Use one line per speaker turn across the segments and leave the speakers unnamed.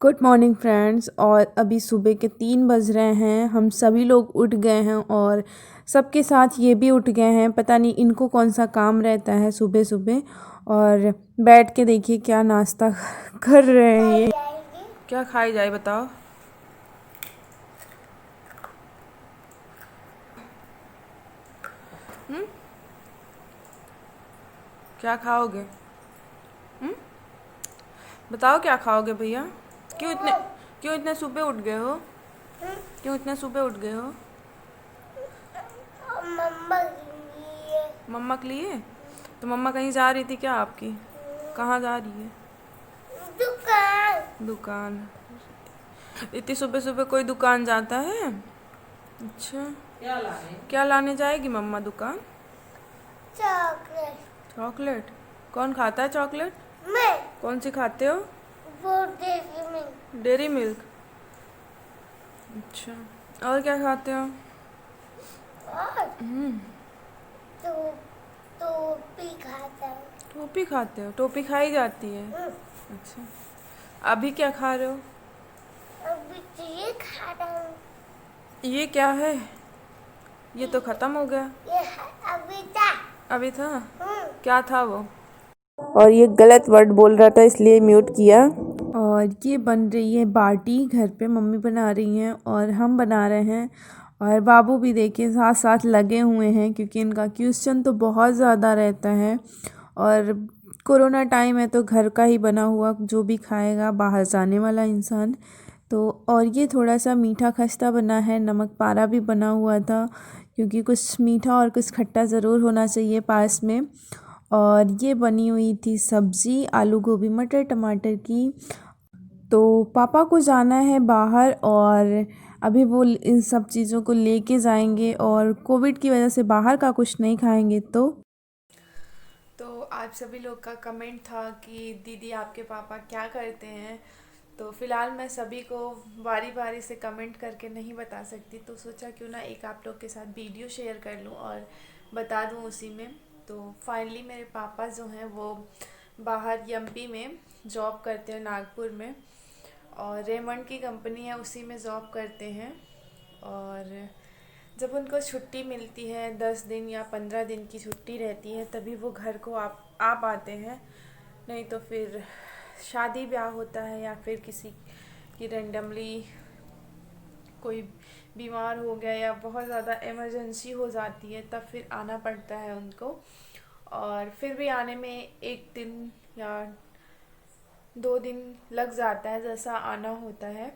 Good morning friends. और अभी सुबह के 3 बज रहे हैं। हम सभी लोग उठ गए हैं और सबके साथ ये भी उठ गए हैं। पता नहीं इनको कौन सा काम रहता है सुबह सुबह। और बैठ के देखिए क्या नाश्ता कर रहे हैं ये। क्या खाई जाए बताओ। क्या खाओगे? बताओ क्या खाओगे भैया। क्यों इतने क्यों इतने सुबह उठ गए हो? क्यों इतने सुबह उठ गए हो?
मम्मा लिए
मम्मा के लिए? तो मम्मा कहीं जा रही थी क्या आपकी? कहाँ जा रही है?
दुकान
दुकान। इतनी सुबह सुबह कोई दुकान जाता है? अच्छा। क्या लाने जाएगी मम्मा दुकान?
Chocolate
chocolate. कौन खाता है चॉकलेट?
मैं
कौन सी खाते हो?
वो देखी में
डेरी मिल्क। अच्छा। और क्या खाते हो?
और तो तो भी खाता हूँ।
टोपी खाते हो? टोपी खाई जाती है? अच्छा। अभी क्या खा रहे हो?
अभी तो ये खा रहा हूँ।
ये क्या है? ये तो खत्म हो गया।
ये है अभी था।
अभी था?
हम्म,
क्या था वो? और ये गलत वर्ड बोल रहा था इसलिए म्यूट किया। और ये बन रही है बाटी। घर पे मम्मी बना रही हैं और हम बना रहे हैं। और बाबू भी देखिए साथ साथ लगे हुए हैं क्योंकि इनका क्वेश्चन तो बहुत ज़्यादा रहता है। और कोरोना टाइम है तो घर का ही बना हुआ जो भी खाएगा, बाहर जाने वाला इंसान। तो और ये थोड़ा सा मीठा खस्ता बना है, नमक पारा भी बना हुआ था क्योंकि कुछ मीठा और कुछ खट्टा ज़रूर होना चाहिए पास में। और ये बनी हुई थी सब्ज़ी आलू गोभी मटर टमाटर की। तो पापा को जाना है बाहर और अभी वो इन सब चीज़ों को लेके जाएंगे और कोविड की वजह से बाहर का कुछ नहीं खाएंगे। तो आप सभी लोग का कमेंट था कि दीदी आपके पापा क्या करते हैं। तो फ़िलहाल मैं सभी को बारी बारी से कमेंट करके नहीं बता सकती, तो सोचा क्यों ना एक आप लोग के साथ वीडियो शेयर कर लूँ और बता दूँ उसी में। तो फाइनली मेरे पापा जो हैं वो बाहर एमपी में जॉब करते हैं, नागपुर में। और रेमंड की कंपनी है उसी में जॉब करते हैं। और जब उनको छुट्टी मिलती है 10 दिन या 15 दिन की छुट्टी रहती है तभी वो घर को आ पाते हैं। नहीं तो फिर शादी ब्याह होता है या फिर किसी की रेंडमली कोई बीमार हो गया या बहुत ज़्यादा इमरजेंसी हो जाती है तब फिर आना पड़ता है उनको। और फिर भी आने में 1 दिन या 2 दिन लग जाता है जैसा आना होता है।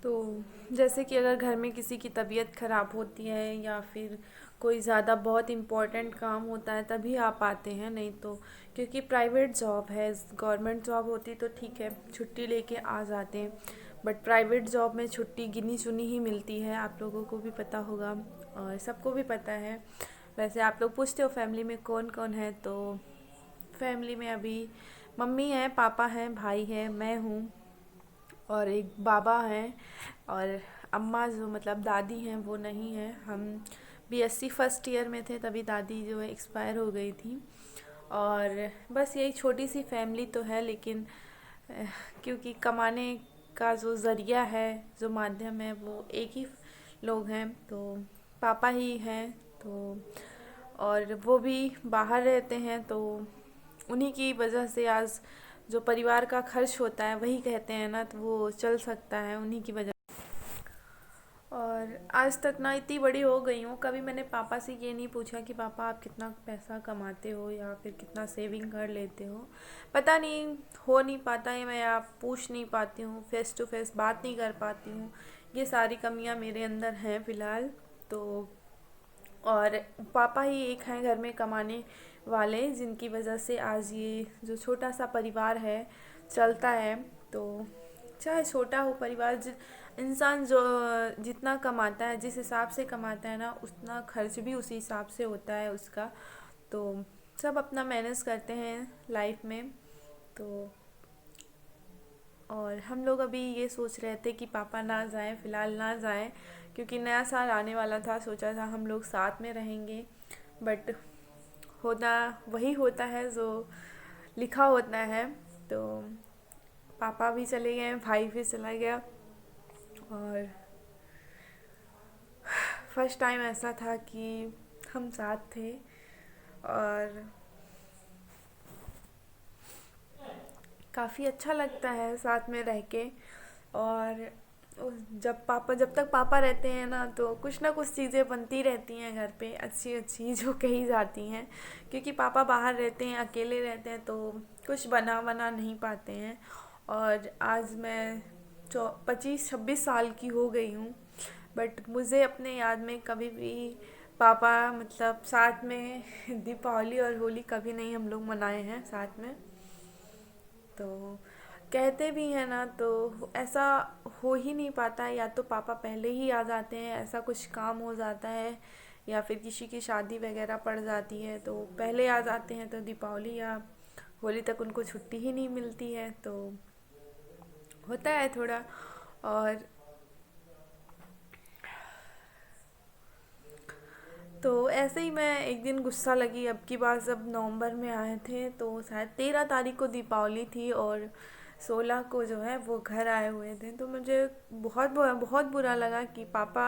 तो जैसे कि अगर घर में किसी की तबीयत ख़राब होती है या फिर कोई ज़्यादा बहुत इम्पोर्टेंट काम होता है तभी आप आते हैं, नहीं तो क्योंकि प्राइवेट जॉब है। गवर्नमेंट जॉब होती तो ठीक है छुट्टी लेके आ जाते हैं, बट प्राइवेट जॉब में छुट्टी गिनी चुनी ही मिलती है। आप लोगों को भी पता होगा और सबको भी पता है। वैसे आप लोग पूछते हो फैमिली में कौन कौन है, तो फैमिली में अभी मम्मी है, पापा हैं, भाई है, मैं हूँ और एक बाबा हैं। और अम्मा जो मतलब दादी हैं वो नहीं है। हम बीएससी फर्स्ट ईयर में थे तभी दादी जो है एक्सपायर हो गई थी। और बस यही छोटी सी फैमिली तो है, लेकिन क्योंकि कमाने का जो ज़रिया है, जो माध्यम है, वो एक ही लोग हैं, तो पापा ही हैं। तो और वो भी बाहर रहते हैं, तो उन्हीं की वजह से आज जो परिवार का खर्च होता है वही कहते हैं ना, तो वो चल सकता है उन्हीं की वजह। और आज तक ना इतनी बड़ी हो गई हूँ, कभी मैंने पापा से ये नहीं पूछा कि पापा आप कितना पैसा कमाते हो या फिर कितना सेविंग कर लेते हो। पता नहीं, हो नहीं पाता है, मैं आप पूछ नहीं पाती हूँ, फेस टू फेस बात नहीं कर पाती हूँ। ये सारी कमियाँ मेरे अंदर हैं फ़िलहाल। तो और पापा ही एक हैं घर में कमाने वाले जिनकी वजह से आज ये जो छोटा सा परिवार है चलता है। तो चाहे छोटा हो परिवार, इंसान जो जितना कमाता है, जिस हिसाब से कमाता है ना, उतना खर्च भी उसी हिसाब से होता है उसका। तो सब अपना मैनेज करते हैं लाइफ में। तो और हम लोग अभी ये सोच रहे थे कि पापा ना जाएं, फ़िलहाल ना जाएं, क्योंकि नया साल आने वाला था, सोचा था हम लोग साथ में रहेंगे। बट होता वही होता है जो लिखा होता है। तो पापा भी चले गए, भाई भी चला गया। और फर्स्ट टाइम ऐसा था कि हम साथ थे, और काफ़ी अच्छा लगता है साथ में रह के। और जब तक पापा रहते हैं ना, तो कुछ ना कुछ चीज़ें बनती रहती हैं घर पे, अच्छी अच्छी जो कही जाती हैं। क्योंकि पापा बाहर रहते हैं, अकेले रहते हैं, तो कुछ बना नहीं पाते हैं। और आज मैं 25-26 साल की हो गई हूँ, बट मुझे अपने याद में कभी भी पापा मतलब साथ में दीपावली और होली कभी नहीं हम लोग मनाए हैं साथ में। तो कहते भी हैं ना, तो ऐसा हो ही नहीं पाता है। या तो पापा पहले ही आ जाते हैं, ऐसा कुछ काम हो जाता है, या फिर किसी की शादी वगैरह पड़ जाती है तो पहले आ जाते हैं, तो दीपावली या होली तक उनको छुट्टी ही नहीं मिलती है। तो होता है थोड़ा। और तो ऐसे ही मैं एक दिन गुस्सा लगी, अब की बार जब नवंबर में आए थे तो शायद 13 तारीख को दीपावली थी, और 16 को जो है वो घर आए हुए थे। तो मुझे बहुत बुरा लगा कि पापा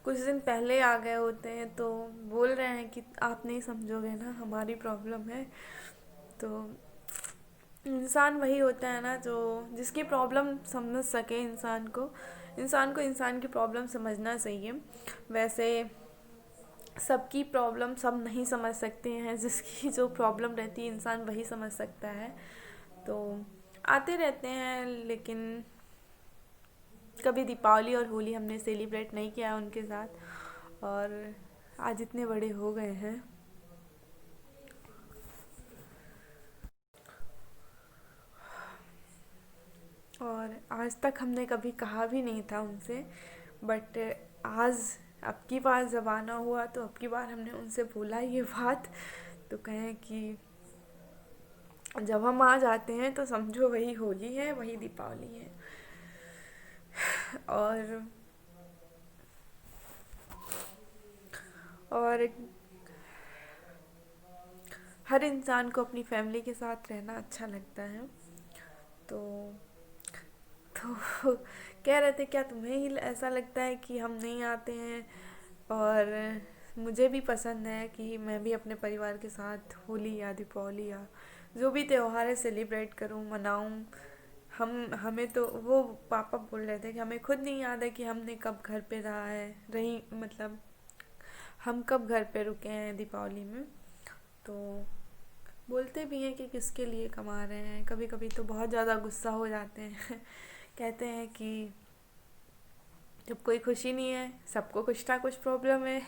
कुछ दिन पहले आ गए होते हैं, तो बोल रहे हैं कि आप नहीं समझोगे ना, हमारी प्रॉब्लम है। तो इंसान वही होता है ना, जो जिसकी प्रॉब्लम समझ सके इंसान को इंसान की प्रॉब्लम समझना चाहिए। वैसे सबकी प्रॉब्लम सब नहीं समझ सकते हैं, जिसकी जो प्रॉब्लम रहती है इंसान वही समझ सकता है। तो आते रहते हैं, लेकिन कभी दीपावली और होली हमने सेलिब्रेट नहीं किया उनके साथ। और आज इतने बड़े हो गए हैं, और आज तक हमने कभी कहा भी नहीं था उनसे। बट आज अब की बार जब आना हुआ, तो अब की बार हमने उनसे बोला ये बात। तो कहें कि जब हम आ जाते हैं तो समझो वही होली है, वही दीपावली है। और और हर इंसान को अपनी फैमिली के साथ रहना अच्छा लगता है। तो तो कह रहे थे क्या तुम्हें ही ऐसा लगता है कि हम नहीं आते हैं। और मुझे भी पसंद है कि मैं भी अपने परिवार के साथ होली या दीपावली या जो भी त्यौहार है सेलिब्रेट करूं, मनाऊं। हमें तो वो पापा बोल रहे थे कि हमें खुद नहीं याद है कि हमने कब घर पे रहा है, रही मतलब हम कब घर पे रुके हैं दीपावली में। तो बोलते भी हैं कि किसके लिए कमा रहे हैं, कभी कभी तो बहुत ज़्यादा गुस्सा हो जाते हैं। कहते हैं कि जब कोई खुशी नहीं है, सबको कुछ ना कुछ प्रॉब्लम है।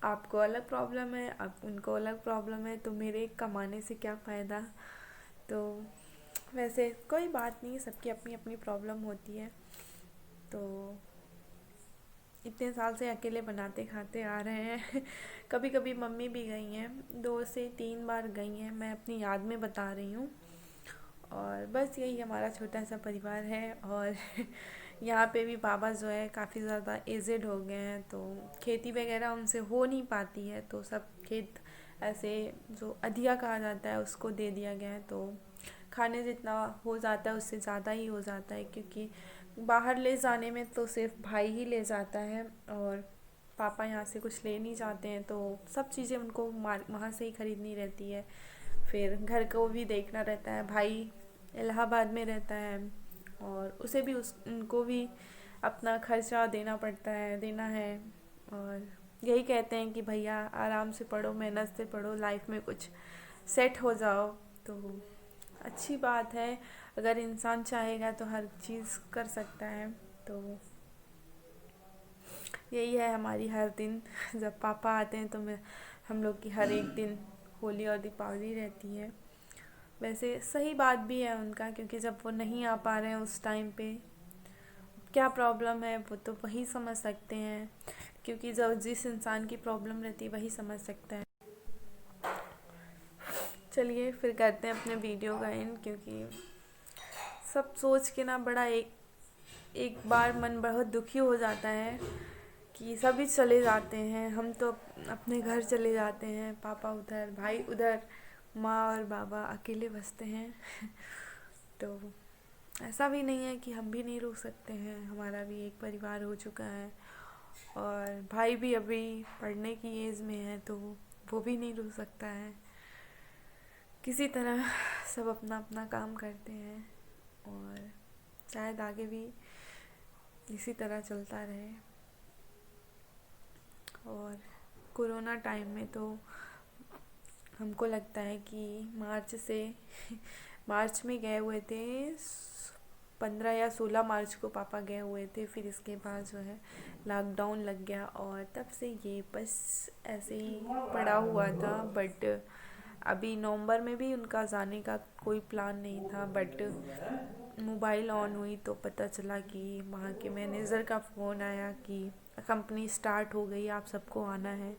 आपको अलग प्रॉब्लम है, आप उनको अलग प्रॉब्लम है, तो मेरे कमाने से क्या फ़ायदा। तो वैसे कोई बात नहीं, सबकी अपनी अपनी प्रॉब्लम होती है। तो इतने साल से अकेले बनाते खाते आ रहे हैं। कभी कभी मम्मी भी गई हैं, 2 से 3 बार गई हैं, मैं अपनी याद में बता रही हूँ। और बस यही हमारा छोटा सा परिवार है। और यहाँ पे भी बाबा जो है काफ़ी ज़्यादा एजेड हो गए हैं, तो खेती वगैरह उनसे हो नहीं पाती है, तो सब खेत ऐसे जो अधिया कहा जाता है उसको दे दिया गया है। तो खाने जितना हो जाता है उससे ज़्यादा ही हो जाता है, क्योंकि बाहर ले जाने में तो सिर्फ भाई ही ले जाता है, और पापा यहाँ से कुछ ले नहीं जाते हैं, तो सब चीज़ें उनको वहाँ से ही खरीदनी रहती है। फिर घर को भी देखना रहता है, भाई इलाहाबाद में रहता है, और उसे भी उनको भी अपना खर्चा देना है। और यही कहते हैं कि भैया आराम से पढ़ो, मेहनत से पढ़ो, लाइफ में कुछ सेट हो जाओ। तो अच्छी बात है, अगर इंसान चाहेगा तो हर चीज़ कर सकता है। तो यही है हमारी हर दिन। जब पापा आते हैं तो मैं हम लोग की हर एक दिन होली और दीपावली रहती है। वैसे सही बात भी है उनका, क्योंकि जब वो नहीं आ पा रहे हैं उस टाइम पे क्या प्रॉब्लम है वो तो वही समझ सकते हैं, क्योंकि जब जिस इंसान की प्रॉब्लम रहती है वही समझ सकता है। चलिए फिर करते हैं अपने वीडियो का एंड, क्योंकि सब सोच के ना बड़ा एक बार मन बहुत दुखी हो जाता है कि सभी चले जाते हैं, हम तो अपने घर चले जाते हैं, पापा उधर, भाई उधर, माँ और बाबा अकेले बसते हैं। तो ऐसा भी नहीं है कि हम भी नहीं रुक सकते हैं, हमारा भी एक परिवार हो चुका है और भाई भी अभी पढ़ने की एज में है तो वो भी नहीं रुक सकता है। किसी तरह सब अपना अपना काम करते हैं और शायद आगे भी इसी तरह चलता रहे। और कोरोना टाइम में तो हमको लगता है कि मार्च में गए हुए थे, 15 या 16 मार्च को पापा गए हुए थे। फिर इसके बाद जो है लॉकडाउन लग गया और तब से ये बस ऐसे ही पड़ा हुआ था। बट अभी नवंबर में भी उनका जाने का कोई प्लान नहीं था, बट मोबाइल ऑन हुई तो पता चला कि वहाँ के मैनेजर का फ़ोन आया कि कंपनी स्टार्ट हो गई, आप सबको आना है।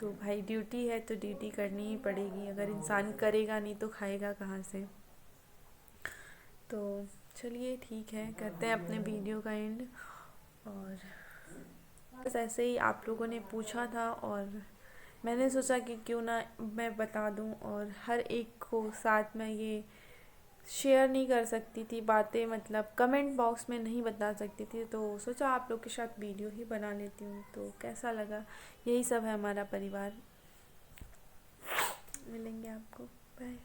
तो भाई ड्यूटी है तो ड्यूटी करनी ही पड़ेगी, अगर इंसान करेगा नहीं तो खाएगा कहाँ से। तो चलिए ठीक है, करते हैं अपने वीडियो का एंड। और बस ऐसे ही आप लोगों ने पूछा था और मैंने सोचा कि क्यों ना मैं बता दूं, और हर एक को साथ में ये शेयर नहीं कर सकती थी बातें, मतलब कमेंट बॉक्स में नहीं बता सकती थी, तो सोचा आप लोग के साथ वीडियो ही बना लेती हूँ। तो कैसा लगा, यही सब है हमारा परिवार। मिलेंगे आपको, बाय।